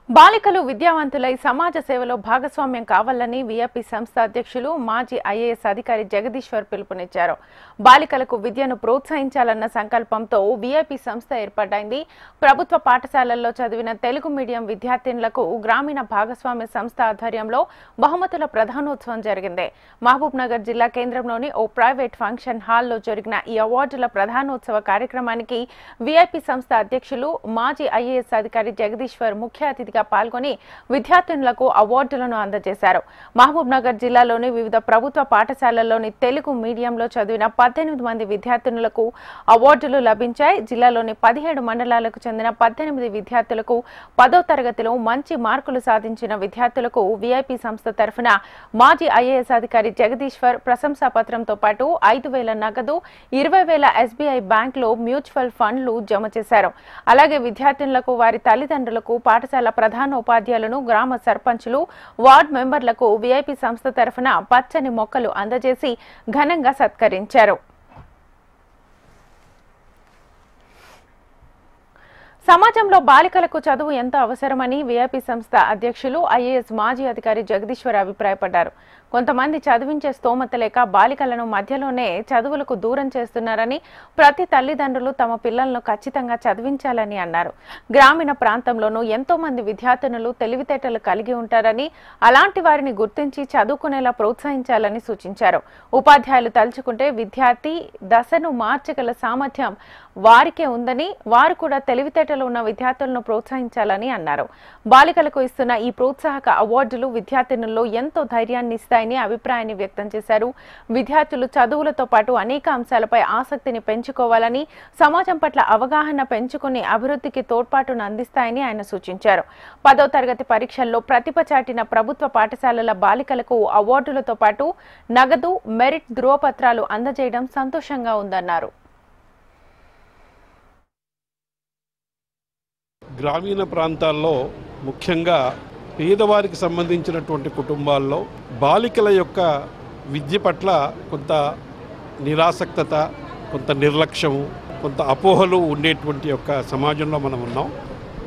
బాలికలు విద్యావంతులై సమాజ సేవలో భాగస్వామ్యం కావాలని విఐపి సంస్థ అధ్యక్షులు మాజీ ఐఏఎస్ అధికారి జగదీశ్వర్ పిలుపునిచ్చారు. బాలికలకు విద్యను ప్రోత్సహించాలన్న సంకల్పంతో విఐపి సంస్థ ఏర్పాటైంది. ప్రభుత్వ పాఠశాలల్లో చదివిన తెలుగు మీడియం విద్యార్థినులకు గ్రామీణ భాగస్వామ్య సంస్థ ఆధ్వర్యంలో బహుమతుల ప్రధానోత్సవం జరిగింది. మహబూబ్ నగర్ జిల్లా కేంద్రంలోని ఓ ప్రైవేట్ ఫంక్షన్ హాల్లో జరిగిన ఈ అవార్డుల ప్రధానోత్సవ కార్యక్రమానికి విఐపి సంస్థ అధ్యక్షులు మాజీ ఐఏఎస్ అధికారి జగదీశ్వర్ ముఖ్య అతిథిగా పాల్గొని విద్యార్థినులకు అవార్డులను అందజేశారు. మహబూబ్ నగర్ జిల్లాలోని వివిధ ప్రభుత్వ పాఠశాలల్లోని తెలుగు మీడియంలో చదివిన 18 మంది విద్యార్థినులకు అవార్డులు లభించాయి. జిల్లాలోని 17 మండలాలకు చెందిన 18 విద్యార్థులకు 10వ తరగతిలో మంచి మార్కులు సాధించిన విద్యార్థులకు విఐపి సంస్థ తరఫున మాజీ ఐఏఎస్ అధికారి జగదీశ్వర్ ప్రశంసా పత్రంతో పాటు 5,000 నగదు, 20,000 ఎస్బీఐ బ్యాంకులో మ్యూచువల్ ఫండ్లు జమ చేశారు. అలాగే విద్యార్థినులకు వారి తల్లిదండ్రులకు పాఠశాల ప్రధాన ఉపాధ్యాయులను, గ్రామ సర్పంచులు, వార్డు మెంబర్లకు విఐపి సంస్థ తరఫున పచ్చని మొక్కలు అందజేసి ఘనంగా సత్కరించారు. సమాజంలో బాలికలకు చదువు ఎంతో అవసరమని విఐపి సంస్థ అధ్యక్షులు ఐఏఎస్ మాజీ అధికారి జగదీశ్వర్ అభిప్రాయపడ్డారు. కొంతమంది చదివించే స్తోమత లేక బాలికలను మధ్యలోనే చదువులకు దూరం చేస్తున్నారని, ప్రతి తల్లిదండ్రులు తమ పిల్లలను ఖచ్చితంగా చదివించాలని అన్నారు. గ్రామీణ ప్రాంతంలోనూ ఎంతో మంది విద్యార్థినులు తెలివితేటలు కలిగి ఉంటారని, అలాంటి వారిని గుర్తించి చదువుకునేలా ప్రోత్సహించాలని సూచించారు. ఉపాధ్యాయులు తలుచుకుంటే విద్యార్థి దశను మార్చగల సామర్థ్యం వారికే ఉందని, వారు కూడా తెలివితేటలు ఉన్న విద్యార్థులను ప్రోత్సహించాలని అన్నారు. బాలికలకు ఇస్తున్న ఈ ప్రోత్సాహక అవార్డులు విద్యార్థినుల్లో ఎంతో ధైర్యాన్ని ఇస్తాయని అభిప్రాయాన్ని వ్యక్తం చేశారు. విద్యార్థులు చదువులతో పాటు అనేక అంశాలపై ఆసక్తిని పెంచుకోవాలని, సమాజం పట్ల అవగాహన పెంచుకుని అభివృద్ధికి తోడ్పాటును అందిస్తాయని ఆయన సూచించారు. 10వ తరగతి పరీక్షల్లో ప్రతిభ చాటిన ప్రభుత్వ పాఠశాలల బాలికలకు అవార్డులతో పాటు నగదు, మెరిట్ ధృవపత్రాలు అందజేయడం సంతోషంగా ఉందన్నారు. గ్రామీణ ప్రాంతాల్లో ముఖ్యంగా పేదవారికి సంబంధించినటువంటి కుటుంబాల్లో బాలికల యొక్క విద్య పట్ల కొంత నిరాసక్తత, కొంత నిర్లక్ష్యము, కొంత అపోహలు ఉండేటువంటి యొక్క సమాజంలో మనం ఉన్నాం.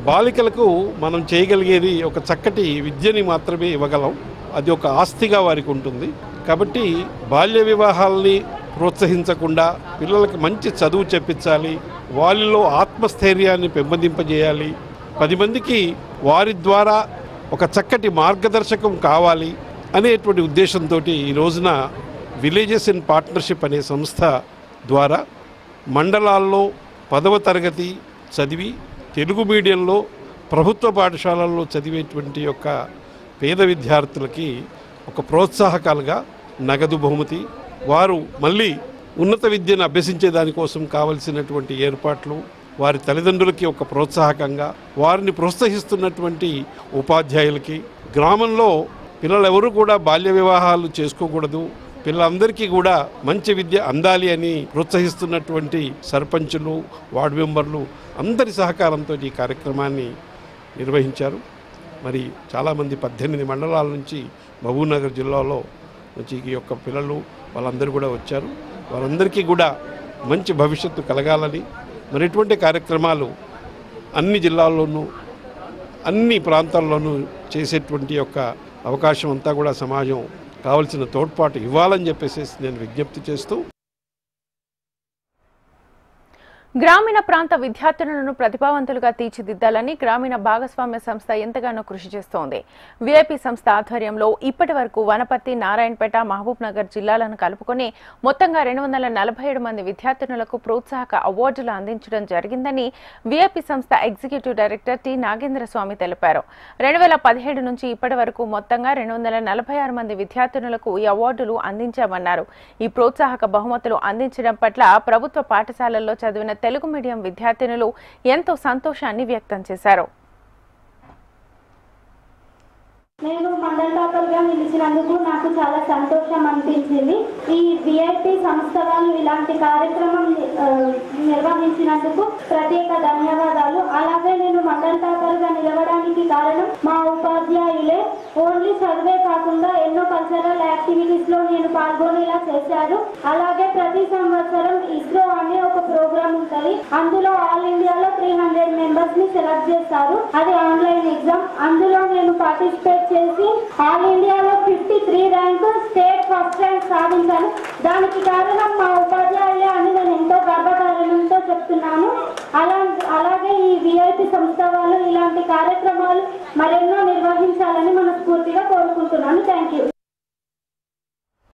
బాలికలకు మనం చేయగలిగేది ఒక చక్కటి విద్యని మాత్రమే ఇవ్వగలం. అది ఒక ఆస్తిగా వారికి ఉంటుంది. కాబట్టి బాల్య వివాహాలని ప్రోత్సహించకుండా పిల్లలకి మంచి చదువు చెప్పించాలి, వాళ్ళలో ఆత్మస్థైర్యాన్ని పెంపొందింపజేయాలి, 10 మందికి వారి ద్వారా ఒక చక్కటి మార్గదర్శకం కావాలి అనేటువంటి ఉద్దేశంతో ఈ రోజున విలేజెస్ ఇన్ పార్ట్నర్షిప్ అనే సంస్థ ద్వారా మండలాల్లో 10వ తరగతి చదివి తెలుగు మీడియంలో ప్రభుత్వ పాఠశాలల్లో చదివేటువంటి యొక్క పేద విద్యార్థులకి ఒక ప్రోత్సాహకాలుగా నగదు బహుమతి, వారు మళ్ళీ ఉన్నత విద్యను అభ్యసించే దానికోసం కావలసినటువంటి ఏర్పాట్లు, వారి తల్లిదండ్రులకి ఒక ప్రోత్సాహకంగా వారిని ప్రోత్సహిస్తున్నటువంటి ఉపాధ్యాయులకి, గ్రామంలో పిల్లలెవరూ కూడా బాల్య వివాహాలు చేసుకోకూడదు, పిల్లలందరికీ కూడా మంచి విద్య అందాలి అని ప్రోత్సహిస్తున్నటువంటి సర్పంచులు, వార్డు మెంబర్లు అందరి సహకారంతో ఈ కార్యక్రమాన్ని నిర్వహించారు. మరి చాలామంది 18 మండలాల నుంచి మహబూబ్ నగర్ జిల్లాలో నుంచి ఈ యొక్క పిల్లలు వాళ్ళందరూ కూడా వచ్చారు. వారందరికీ కూడా మంచి భవిష్యత్తు కలగాలని, మరి ఇటువంటి కార్యక్రమాలు అన్ని జిల్లాల్లోనూ అన్ని ప్రాంతాల్లోనూ చేసేటువంటి యొక్క అవకాశం అంతా కూడా సమాజం కావలసిన తోడ్పాటు ఇవ్వాలని చెప్పేసి నేను విజ్ఞప్తి చేస్తూ, గ్రామీణ ప్రాంత విద్యార్థులను ప్రతిభావంతులుగా తీర్చిదిద్దాలని గ్రామీణ భాగస్వామ్య సంస్థ ఎంతగానో కృషి చేస్తోంది. విఐపి సంస్థ ఆధ్వర్యంలో ఇప్పటి వరకు వనపర్తి, నారాయణపేట, మహబూబ్ నగర్ జిల్లాలను కలుపుకొని మొత్తంగా 247 మంది విద్యార్థినులకు ప్రోత్సాహక అవార్డులు అందించడం జరిగిందని విఐపి సంస్థ ఎగ్జిక్యూటివ్ డైరెక్టర్ టి నాగేంద్ర స్వామి తెలిపారు. 2017 నుంచి ఇప్పటి వరకు మొత్తంగా 246 మంది విద్యార్థినులకు ఈ అవార్డులు అందించామన్నారు. ఈ ప్రోత్సాహక బహుమతులు అందించడం పట్ల ప్రభుత్వ పాఠశాలల్లో చదివిన తెలుగు మీడియం విద్యార్థినులు ఎంతో సంతోషాన్ని వ్యక్తం చేశారు. నేను మండల టాపర్గా నిలిచినందుకు నాకు చాలా సంతోషం అనిపించింది. ఈ విఐపి సంస్థ వాళ్ళు ఇలాంటి కార్యక్రమం నిర్వహించినందుకు ప్రత్యేక ధన్యవాదాలు. అలాగే నేను మండల టాపర్గా నిలవడానికి కారణం మా ఉపాధ్యాయులే. ఓన్లీ చదివే కాకుండా ఎన్నో కల్చరల్ యాక్టివిటీస్ లో నేను పాల్గొనేలా చేశారు. అలాగే ప్రతి సంవత్సరం ఇస్రో అనే ఒక ప్రోగ్రామ్ ఉంటుంది. అందులో ఆల్ ఇండియాలో 300 మెంబర్స్ ని సెలెక్ట్ చేస్తారు. అది ఆన్లైన్ ఎగ్జామ్. అందులో నేను పార్టిసిపేట్ చేసి ఆల్ ఇండియాలో 53 ర్యాంక్, స్టేట్ ఫస్ట్ ర్యాంక్ సాధించాను. దానికి కారణం మా ఉపాధ్యాయులే అని నేను ఎంతో గర్వకారణంతో చెప్తున్నాను. అలాగే ఈ విఐపి సంస్థ వాళ్ళు ఇలాంటి కార్యక్రమాలు మరెన్నో నిర్వహించాలని మనస్ఫూర్తిగా కోరుకుంటున్నాను. Thank you.